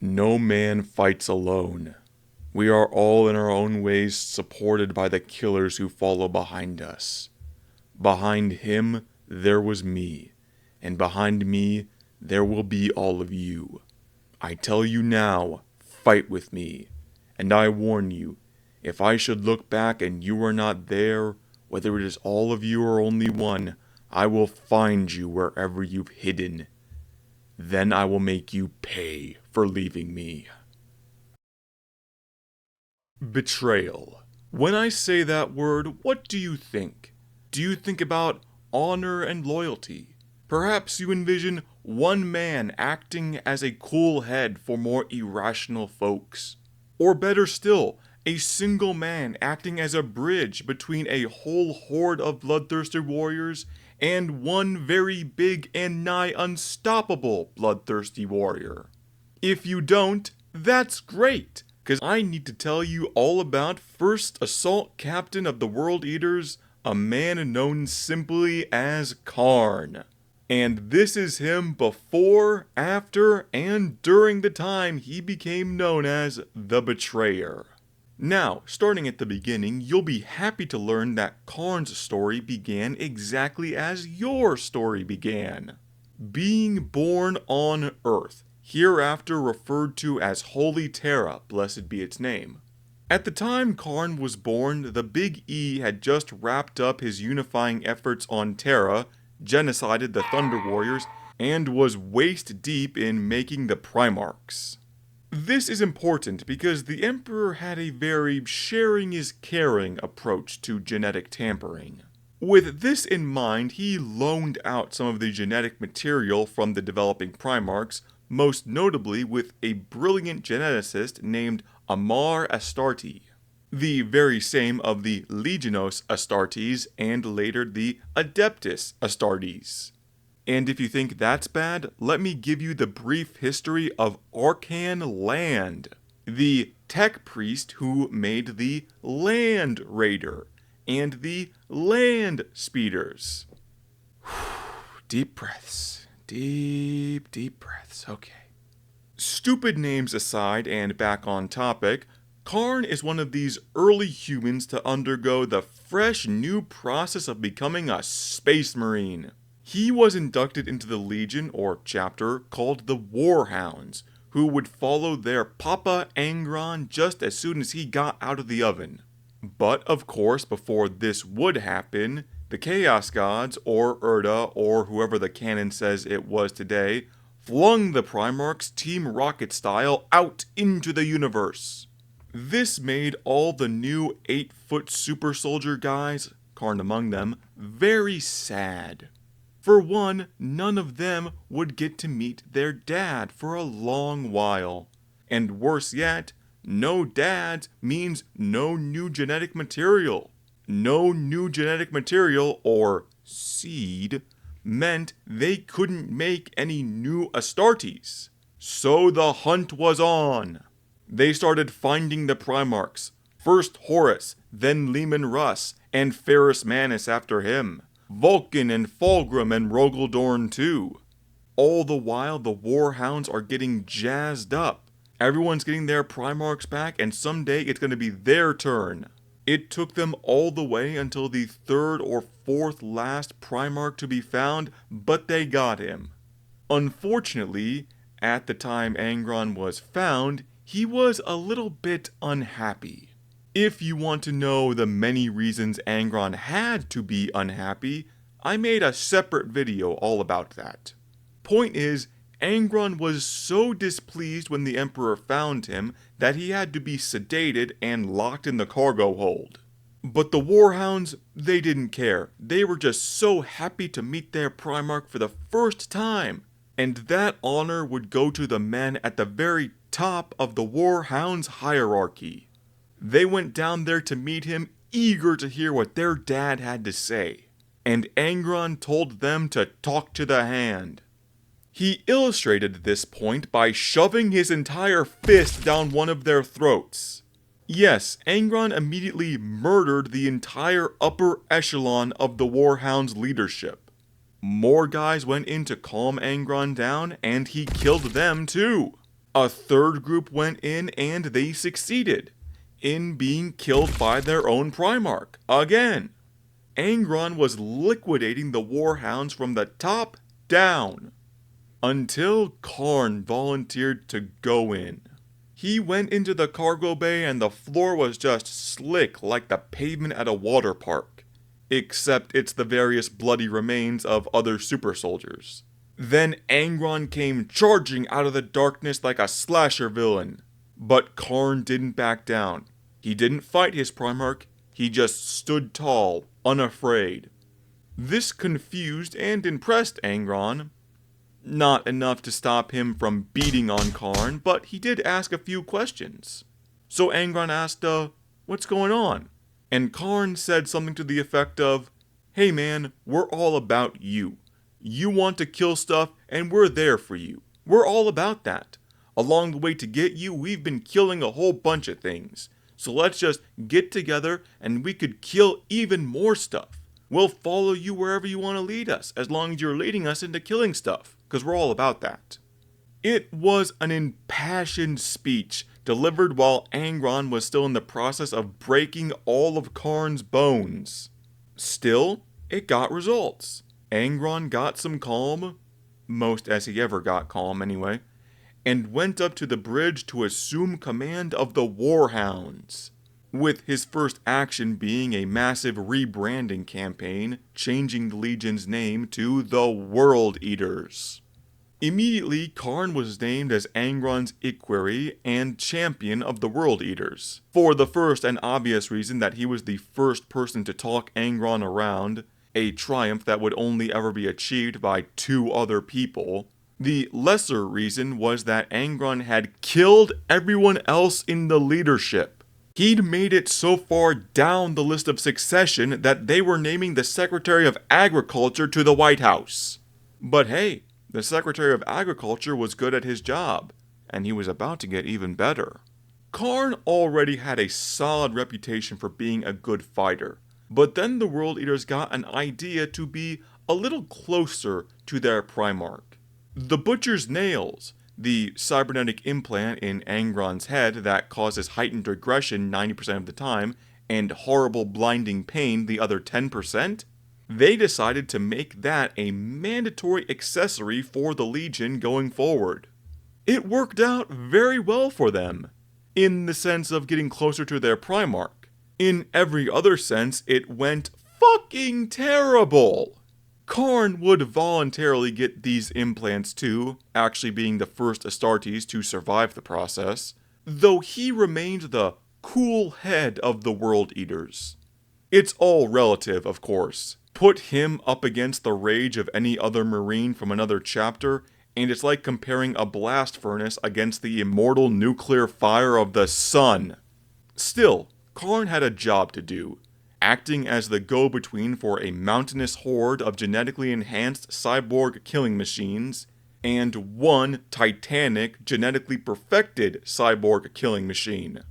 No man fights alone. We are all in our own ways supported by the killers who follow behind us. Behind him, there was me, and behind me, there will be all of you. I tell you now, fight with me, and I warn you, if I should look back and you are not there, whether it is all of you or only one, I will find you wherever you've hidden. Then I will make you pay for leaving me. Betrayal. When I say that word, what do you think? Do you think about honor and loyalty? Perhaps you envision one man acting as a cool head for more irrational folks. Or better still, a single man acting as a bridge between a whole horde of bloodthirsty warriors and one very big and nigh unstoppable bloodthirsty warrior. If you don't, that's great, because I need to tell you all about First Assault Captain of the World Eaters, a man known simply as Kharn. And this is him before, after, and during the time he became known as the Betrayer. Now, starting at the beginning, you'll be happy to learn that Kharn's story began exactly as your story began. Being born on Earth, hereafter referred to as Holy Terra, blessed be its name. At the time Kharn was born, the Big E had just wrapped up his unifying efforts on Terra, genocided the Thunder Warriors, and was waist deep in making the Primarchs. This is important because the Emperor had a very sharing is caring approach to genetic tampering. With this in mind, he loaned out some of the genetic material from the developing Primarchs, most notably with a brilliant geneticist named Amar Astarte, the very same of the Legionos Astartes and later the Adeptus Astartes. And if you think that's bad, let me give you the brief history of Arcan Land, the tech priest who made the Land Raider and the Land Speeders. Deep breaths. Deep breaths. Okay. Stupid names aside and back on topic, Khârn is one of these early humans to undergo the fresh new process of becoming a space marine. He was inducted into the legion or chapter called the Warhounds, who would follow their Papa Angron just as soon as he got out of the oven. But of course, before this would happen, the Chaos Gods, or Erda, or whoever the canon says it was today, flung the Primarchs Team Rocket style out into the universe. This made all the new 8-foot super soldier guys, Khârn among them, very sad. For one, none of them would get to meet their dad for a long while. And worse yet, no dads means no new genetic material. No new genetic material, or seed, meant they couldn't make any new Astartes. So the hunt was on. They started finding the Primarchs, first Horus, then Leman Russ, and Ferrus Manus after him. Vulcan and Fulgrim and Rogaldorn too. All the while the Warhounds are getting jazzed up. Everyone's getting their Primarchs back and someday it's going to be their turn. It took them all the way until the third or fourth last Primarch to be found, but they got him. Unfortunately, at the time Angron was found, he was a little bit unhappy. If you want to know the many reasons Angron had to be unhappy, I made a separate video all about that. Point is, Angron was so displeased when the Emperor found him that he had to be sedated and locked in the cargo hold. But the Warhounds, they didn't care. They were just so happy to meet their Primarch for the first time, and that honor would go to the men at the very top of the Warhounds hierarchy. They went down there to meet him, eager to hear what their dad had to say, and Angron told them to talk to the hand. He illustrated this point by shoving his entire fist down one of their throats. Yes, Angron immediately murdered the entire upper echelon of the Warhounds' leadership. More guys went in to calm Angron down, and he killed them too. A third group went in and they succeeded in being killed by their own Primarch again. Angron was liquidating the Warhounds from the top down until Kharn volunteered to go in. He went into the cargo bay and the floor was just slick like the pavement at a water park, except it's the various bloody remains of other super soldiers. Then Angron came charging out of the darkness like a slasher villain. But Kharn didn't back down. He didn't fight his Primarch, he just stood tall, unafraid. This confused and impressed Angron. Not enough to stop him from beating on Kharn, but he did ask a few questions. So Angron asked, what's going on? And Kharn said something to the effect of, hey man, we're all about you. You want to kill stuff, and we're there for you. We're all about that. Along the way to get you, we've been killing a whole bunch of things. So let's just get together, and we could kill even more stuff. We'll follow you wherever you want to lead us, as long as you're leading us into killing stuff, because we're all about that. It was an impassioned speech, delivered while Angron was still in the process of breaking all of Kharn's bones. Still, it got results. Angron got some calm, most as he ever got calm anyway, and went up to the bridge to assume command of the Warhounds, with his first action being a massive rebranding campaign, changing the Legion's name to the World Eaters. Immediately, Kharn was named as Angron's equerry and champion of the World Eaters, for the first and obvious reason that he was the first person to talk Angron around, a triumph that would only ever be achieved by 2 other people. The lesser reason was that Angron had killed everyone else in the leadership. He'd made it so far down the list of succession that they were naming the Secretary of Agriculture to the White House. But hey, the Secretary of Agriculture was good at his job, and he was about to get even better. Kharn already had a solid reputation for being a good fighter, but then the World Eaters got an idea to be a little closer to their Primarch. The Butcher's Nails, the cybernetic implant in Angron's head that causes heightened regression 90% of the time, and horrible blinding pain the other 10%, they decided to make that a mandatory accessory for the Legion going forward. It worked out very well for them, in the sense of getting closer to their Primarch. In every other sense, it went fucking terrible. Kharn would voluntarily get these implants too, actually being the first Astartes to survive the process, though he remained the cool head of the World Eaters. It's all relative, of course. Put him up against the rage of any other Marine from another chapter, and it's like comparing a blast furnace against the immortal nuclear fire of the sun. Still, Kharn had a job to do, acting as the go-between for a mountainous horde of genetically enhanced cyborg killing machines, and one titanic, genetically perfected cyborg killing machine.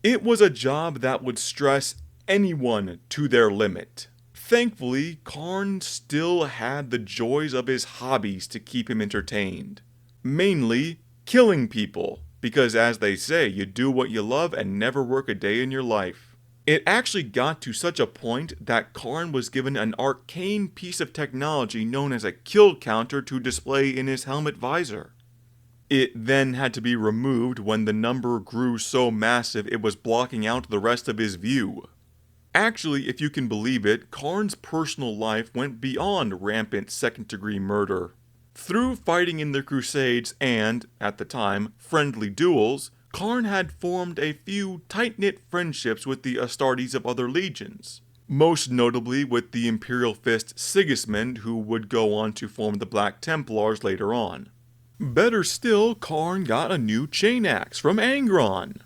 It was a job that would stress anyone to their limit. Thankfully, Kharn still had the joys of his hobbies to keep him entertained. Mainly, killing people, because as they say, you do what you love and never work a day in your life. It actually got to such a point that Kharn was given an arcane piece of technology known as a kill counter to display in his helmet visor. It then had to be removed when the number grew so massive it was blocking out the rest of his view. Actually, if you can believe it, Kharn's personal life went beyond rampant second-degree murder. Through fighting in the Crusades and, at the time, friendly duels, Kharn had formed a few tight-knit friendships with the Astartes of other legions, most notably with the Imperial Fist Sigismund, who would go on to form the Black Templars later on. Better still, Kharn got a new chain axe from Angron.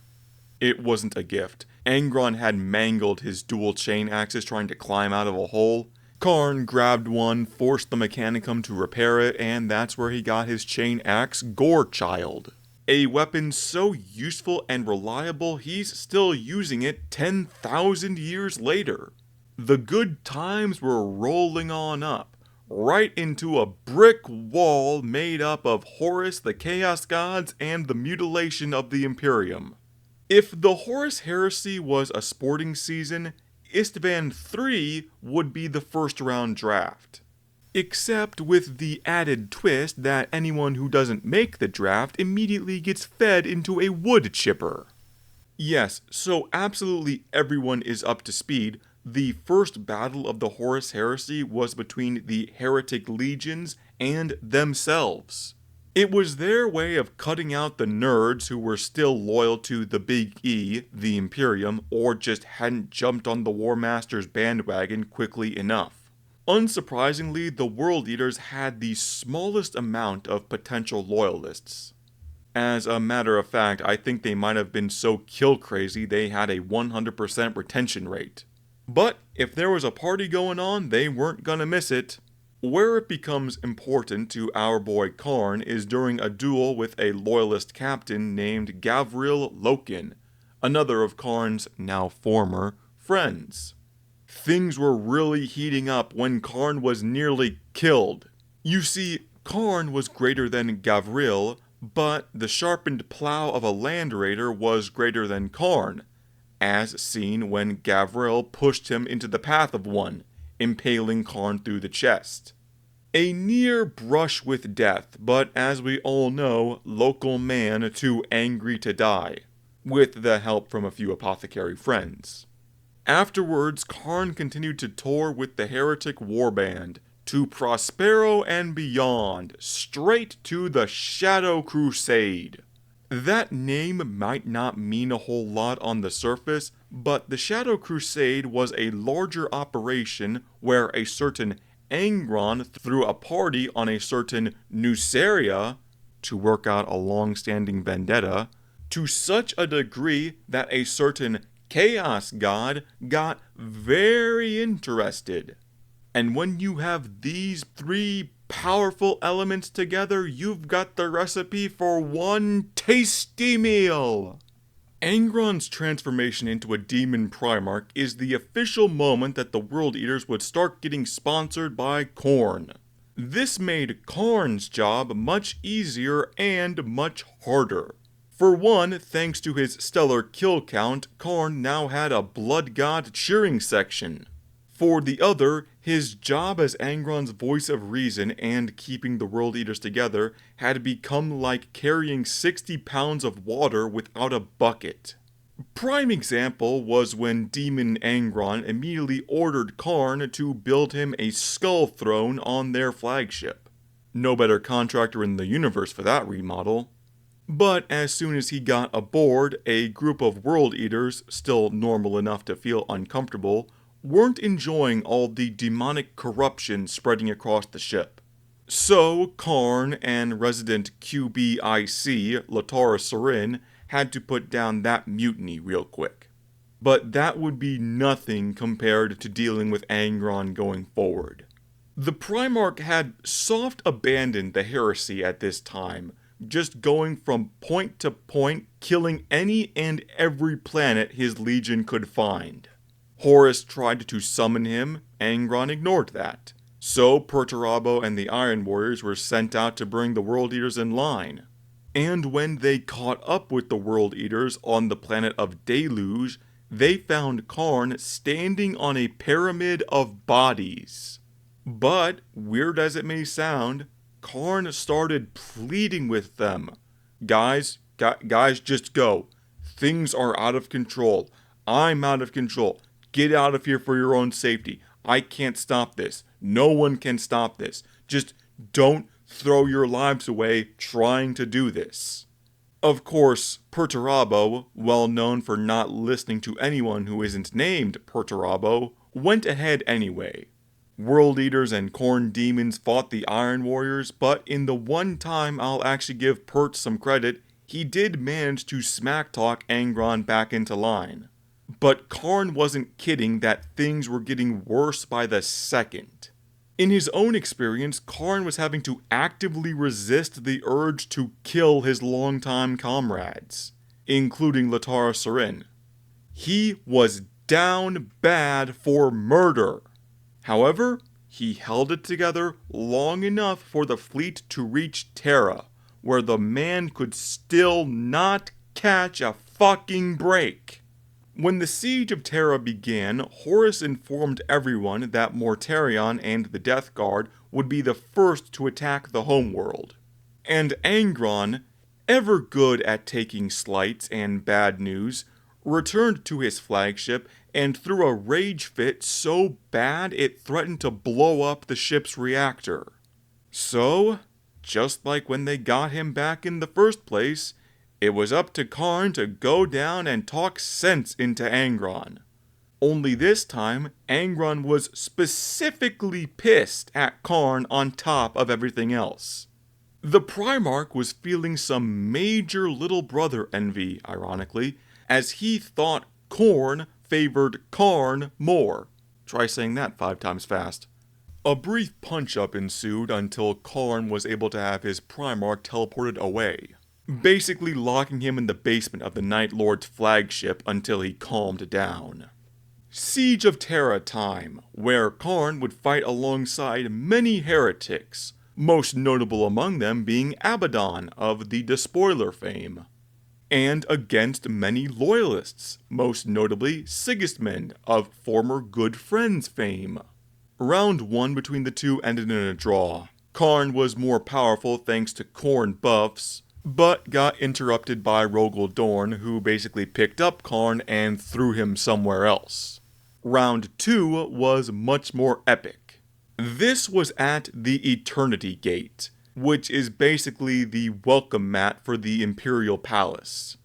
It wasn't a gift. Angron had mangled his dual chain axes trying to climb out of a hole. Kharn grabbed one, forced the Mechanicum to repair it, and that's where he got his chain axe, Gorechild. A weapon so useful and reliable, he's still using it 10,000 years later. The good times were rolling on up, right into a brick wall made up of Horus, the Chaos Gods, and the mutilation of the Imperium. If the Horus Heresy was a sporting season, Istvan III would be the first round draft. Except with the added twist that anyone who doesn't make the draft immediately gets fed into a wood chipper. Yes, so absolutely everyone is up to speed. The first battle of the Horus Heresy was between the heretic legions and themselves. It was their way of cutting out the nerds who were still loyal to the Big E, the Imperium, or just hadn't jumped on the War Master's bandwagon quickly enough. Unsurprisingly, the World Eaters had the smallest amount of potential loyalists. As a matter of fact, I think they might have been so kill crazy they had a 100% retention rate. But if there was a party going on, they weren't gonna miss it. Where it becomes important to our boy Kharn is during a duel with a loyalist captain named Gavril Loken, another of Kharn's now former friends. Things were really heating up when Kharn was nearly killed. You see, Kharn was greater than Gavril, but the sharpened plow of a land raider was greater than Kharn, as seen when Gavril pushed him into the path of one, impaling Kharn through the chest. A near brush with death, but as we all know, local man too angry to die, with the help from a few apothecary friends. Afterwards, Kharn continued to tour with the heretic warband, to Prospero and beyond, straight to the Shadow Crusade. That name might not mean a whole lot on the surface, but the Shadow Crusade was a larger operation where a certain Angron threw a party on a certain Nuceria to work out a long-standing vendetta, to such a degree that a certain Chaos God got very interested. And when you have these three powerful elements together, you've got the recipe for one tasty meal. Angron's transformation into a demon Primarch is the official moment that the World Eaters would start getting sponsored by Khârn. This made Kharn's job much easier and much harder. For one, thanks to his stellar kill count, Khârn now had a blood god cheering section. For the other, his job as Angron's voice of reason and keeping the World Eaters together had become like carrying 60 pounds of water without a bucket. Prime example was when Demon Angron immediately ordered Khârn to build him a skull throne on their flagship. No better contractor in the universe for that remodel. But as soon as he got aboard, a group of World Eaters, still normal enough to feel uncomfortable, weren't enjoying all the demonic corruption spreading across the ship. So Khârn and resident QBIC, Latara Sarin, had to put down that mutiny real quick. But that would be nothing compared to dealing with Angron going forward. The Primarch had soft abandoned the heresy at this time, just going from point to point, killing any and every planet his legion could find. Horus tried to summon him, Angron ignored that. So Perturabo and the Iron Warriors were sent out to bring the World Eaters in line. And when they caught up with the World Eaters on the planet of Deluge, they found Khârn standing on a pyramid of bodies. But, weird as it may sound, Khârn started pleading with them. Guys, just go. Things are out of control. I'm out of control. Get out of here for your own safety. I can't stop this. No one can stop this. Just don't throw your lives away trying to do this. Of course, Perturabo, well known for not listening to anyone who isn't named Perturabo, went ahead anyway. World Eaters and Khârn demons fought the Iron Warriors, but in the one time I'll actually give Pert some credit, he did manage to smack talk Angron back into line. But Khârn wasn't kidding that things were getting worse by the second. In his own experience, Khârn was having to actively resist the urge to kill his longtime comrades, including Latara Sarin. He was down bad for murder. However, He held it together long enough for the fleet to reach Terra, where the man could still not catch a fucking break. When the Siege of Terra began, Horus informed everyone that Mortarion and the Death Guard would be the first to attack the homeworld. And Angron, ever good at taking slights and bad news, returned to his flagship and threw a rage fit so bad it threatened to blow up the ship's reactor. So, just like when they got him back in the first place, it was up to Kharn to go down and talk sense into Angron. Only this time, Angron was specifically pissed at Kharn on top of everything else. The Primarch was feeling some major little brother envy, ironically, as he thought Khorn favored Kharn more. Try saying that 5 times fast. A brief punch-up ensued until Kharn was able to have his Primarch teleported away, basically locking him in the basement of the Night Lord's flagship until he calmed down. Siege of Terra time, where Kharn would fight alongside many heretics, most notable among them being Abaddon of the Despoiler fame, and against many loyalists, most notably Sigismund of former Good Friends fame. Round 1 between the two ended in a draw. Kharn was more powerful thanks to Khorn buffs, but got interrupted by Rogel Dorn, who basically picked up Kharn and threw him somewhere else. Round 2 was much more epic. This was at the Eternity Gate, which is basically the welcome mat for the Imperial Palace.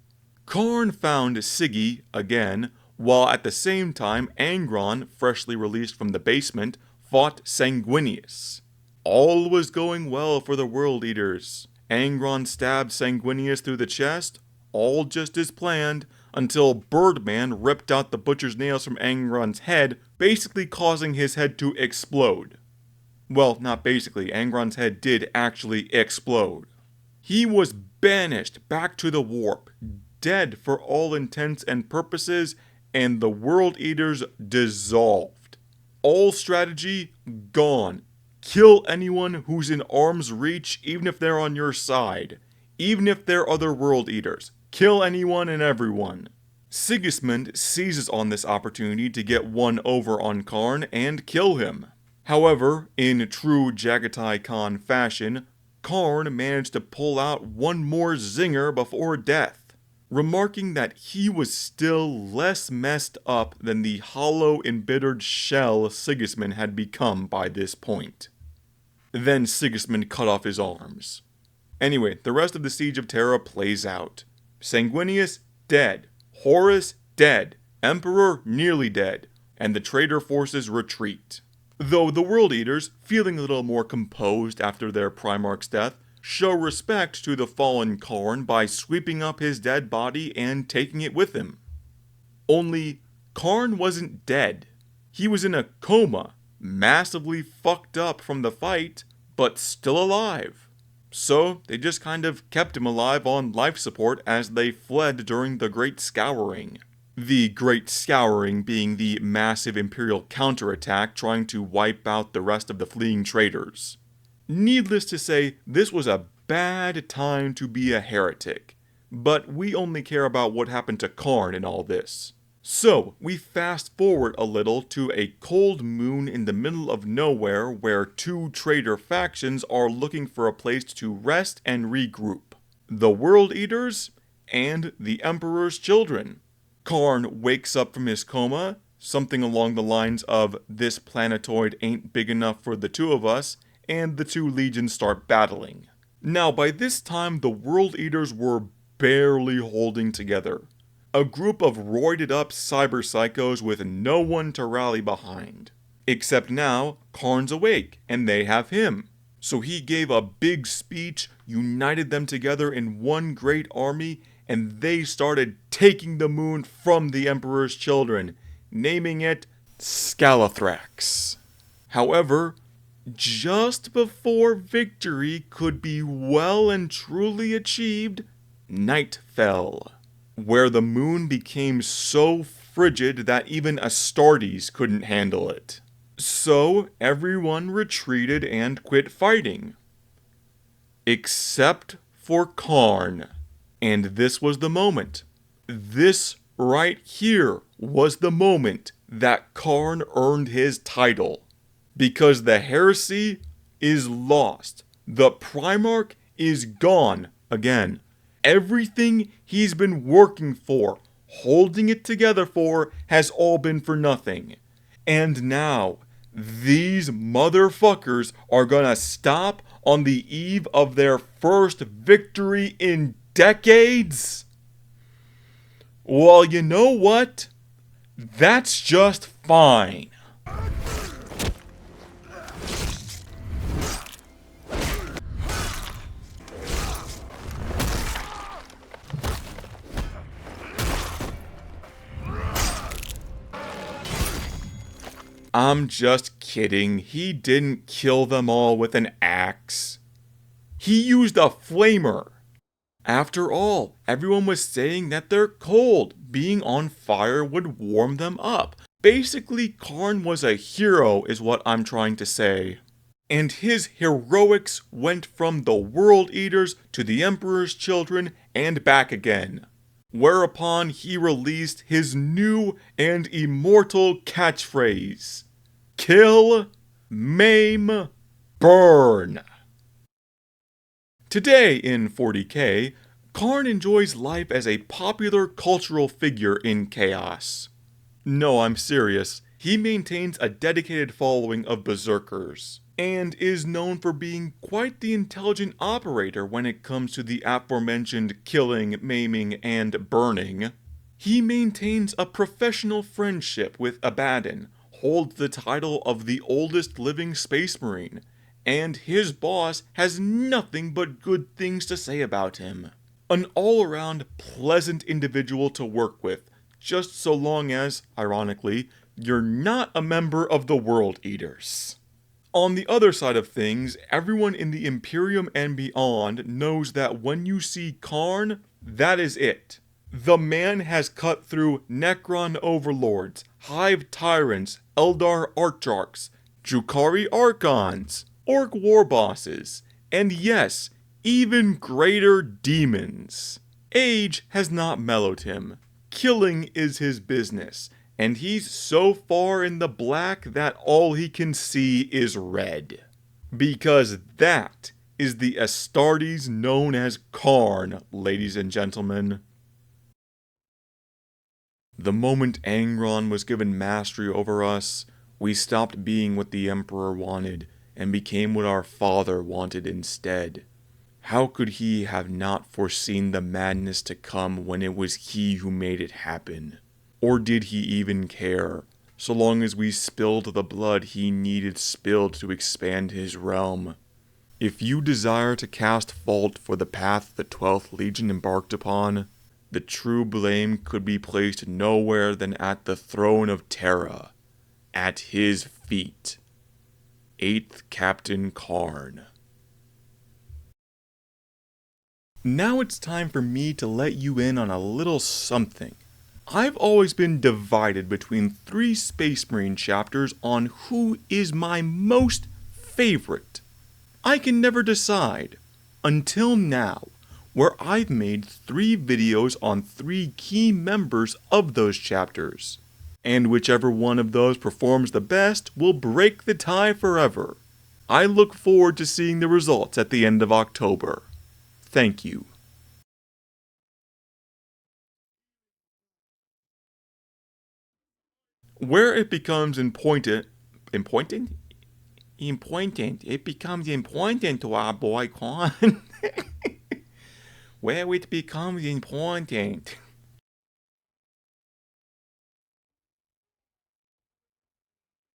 Kharn found Siggy again, while at the same time Angron, freshly released from the basement, fought Sanguinius. All was going well for the World Eaters. Angron stabbed Sanguinius through the chest, all just as planned, until Birdman ripped out the butcher's nails from Angron's head, basically causing his head to explode. Well, not basically, Angron's head did actually explode. He was banished back to the warp, dead for all intents and purposes, and the World Eaters dissolved. All strategy gone. Kill anyone who's in arm's reach, even if they're on your side. Even if they're other World Eaters. Kill anyone and everyone. Sigismund seizes on this opportunity to get one over on Kharn and kill him. However, in true Jagatai Khan fashion, Kharn managed to pull out one more zinger before death, remarking that he was still less messed up than the hollow, embittered shell Sigismund had become by this point. Then Sigismund cut off his arms. Anyway, the rest of the Siege of Terra plays out. Sanguinius dead, Horus dead, Emperor nearly dead, and the traitor forces retreat. Though the World Eaters, feeling a little more composed after their Primarch's death, show respect to the fallen Kharn by sweeping up his dead body and taking it with him. Only, Kharn wasn't dead. He was in a coma, massively fucked up from the fight, but still alive. So, they just kind of kept him alive on life support as they fled during the Great Scouring. The Great Scouring being the massive Imperial counterattack trying to wipe out the rest of the fleeing traitors. Needless to say, this was a bad time to be a heretic, but we only care about what happened to Kharn in all this. So, we fast forward a little to a cold moon in the middle of nowhere where 2 traitor factions are looking for a place to rest and regroup. The World Eaters and the Emperor's children. Kharn wakes up from his coma, something along the lines of, "This planetoid ain't big enough for the 2 of us," and the 2 legions start battling. Now, by this time, the World Eaters were barely holding together. A group of roided up cyber psychos with no one to rally behind. Except now, Kharn's awake, and they have him. So he gave a big speech, united them together in one great army, and they started taking the moon from the Emperor's children, naming it Scalathrax. However, just before victory could be well and truly achieved, night fell, where the moon became so frigid that even Astartes couldn't handle it. So everyone retreated and quit fighting. Except for Kharn. And this was the moment. This right here was the moment that Kharn earned his title. Because the heresy is lost. The Primarch is gone again. Everything he's been working for, holding it together for, has all been for nothing. And now, these motherfuckers are gonna stop on the eve of their first victory in decades? Well, you know what? That's just fine. I'm just kidding. He didn't kill them all with an axe. He used a flamer. After all, everyone was saying that they're cold. Being on fire would warm them up. Basically, Kharn was a hero is what I'm trying to say. And his heroics went from the World Eaters to the Emperor's children and back again. Whereupon he released his new and immortal catchphrase: kill, maim, burn. Today in 40k, Kharn enjoys life as a popular cultural figure in Chaos. No, I'm serious. He maintains a dedicated following of berserkers, and is known for being quite the intelligent operator when it comes to the aforementioned killing, maiming, and burning. He maintains a professional friendship with Abaddon, holds the title of the oldest living space marine, and his boss has nothing but good things to say about him. An all-around pleasant individual to work with, just so long as, ironically, you're not a member of the World Eaters. On the other side of things, everyone in the Imperium and beyond knows that when you see Kharn, that is it. The man has cut through Necron overlords, Hive tyrants, Eldar archarchs, Drukhari archons, Orc war bosses, and yes, even greater demons. Age has not mellowed him. Killing is his business, and he's so far in the black that all he can see is red. Because that is the Astartes known as Kharn, ladies and gentlemen. The moment Angron was given mastery over us, we stopped being what the Emperor wanted, and became what our father wanted instead. How could he have not foreseen the madness to come when it was he who made it happen? Or did he even care, so long as we spilled the blood he needed spilled to expand his realm? If you desire to cast fault for the path the 12th Legion embarked upon, the true blame could be placed nowhere than at the throne of Terra, at his feet. 8th Captain Kharn. Now it's time for me to let you in on a little something. I've always been divided between 3 Space Marine chapters on who is my most favorite. I can never decide, until now, where I've made 3 videos on 3 key members of those chapters. And whichever one of those performs the best will break the tie forever. I look forward to seeing the results at the end of October. Thank you. Where it becomes important to our boy Kharn. Where it becomes important